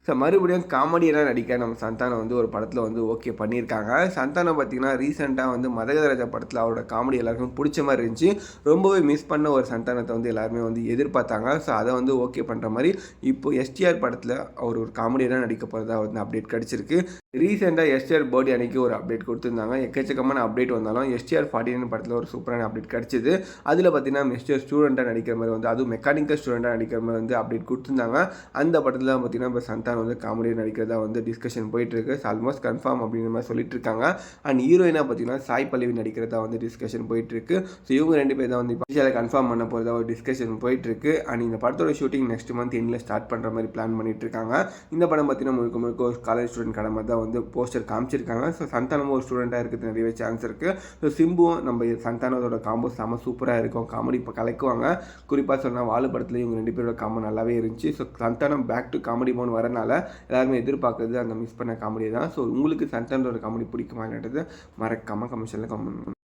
So மறுபடியும் காமெடியெல்லாம் நடிக்க நம்ம சந்தானம் வந்து ஒரு படத்தில் வந்து ஓகே பண்ணியிருக்காங்க. சந்தானம் பார்த்திங்கன்னா ரீசெண்டாக வந்து மதகதராஜா படத்தில் அவரோட காமெடி எல்லாருக்கும் பிடிச்ச மாதிரி இருந்துச்சு. ரொம்பவே மிஸ் பண்ண ஒரு சந்தானத்தை வந்து எல்லாருமே வந்து எதிர்பார்த்தாங்க. ஸோ அதை வந்து ஓகே பண்ணுற மாதிரி இப்போ எஸ்டிஆர் படத்தில் அவர் ஒரு காமெடியெல்லாம் நடிக்க போகிறதா வந்து அப்டேட் கிடச்சிருக்கு. ரீசெண்டாக எஸ்டிஆர் பர்த்டே அன்றைக்கி ஒரு அப்டேட் கொடுத்துருந்தாங்க. எக்கச்சக்கமான அப்டேட் வந்தாலும் எஸ்டிஆர் 49 படத்தில் ஒரு சூப்பரான அப்டேட் கிடச்சிது. அதில் பார்த்திங்கன்னா மிஸ்டர் ஸ்டூடெண்ட்டாக நடிக்கிற மாதிரி வந்து அதுவும் மெக்கானிக்கல் ஸ்டூடெண்ட்டாக நடிக்கிற மாதிரி வந்து அப்டேட் கொடுத்துருந்தாங்க. அந்த படத்தில் பார்த்திங்கன்னா இப்போ சந்தானம் வந்து காமெடி நடிக்கிறதா வந்து டிஸ்கஷன் போயிட்டுருக்கு. ஆல்மோஸ்ட் கன்ஃபார்ம் அப்படிங்கிற மாதிரி சொல்லிட்டு இருக்காங்க. அண்ட் ஹீரோயினாக பார்த்திங்கன்னா சாய் பல்லவி நடிக்கிறதா வந்து டிஸ்கஷன் போயிட்டுருக்கு. ஸோ இவங்க 2 பேர் தான் வந்து இப்போ கன்ஃபார்ம் பண்ண போகிறதா ஒரு டிஸ்கஷன் போயிட்டுருக்கு. அண்ட் இந்த படத்தோட ஷூட்டிங் நெக்ஸ்ட் மந்த் எண்டில் ஸ்டார்ட் பண்ணுற மாதிரி பிளான் பண்ணிட்டு இருக்காங்க. இந்த படம் பார்த்திங்கன்னா முழுக்க முழுக்க ஒரு காலேஜ் ஸ்டூடெண்ட் கடை மாதிரி தான் வந்து போஸ்டர் காமிச்சிருக்காங்க. ஸோ சந்தானமும் ஒரு ஸ்டூடெண்ட்டாக இருக்கிறது நிறையவே சான்ஸ் இருக்குது. ஸோ சிம்புவும் நம்ம சந்தானத்தோட காம்போ செம சூப்பராக இருக்கும். காமெடி இப்போ கலைக்குவாங்க. குறிப்பாக சொன்னால் வாழு படத்தில் இவங்க 2 பேரோட காம்போ நல்லாவே இருந்துச்சு. So Santhanam back to comedy mode வரனால எல்லாருமே எதிர்பார்க்குறது அந்த மிஸ் பண்ண காமெடி தான். ஸோ உங்களுக்கு சந்தானத்தோட காமெடி பிடிக்குமா என்னது மறக்காமல் கமெண்ட்ஸில் கமெண்ட் பண்ணுங்க.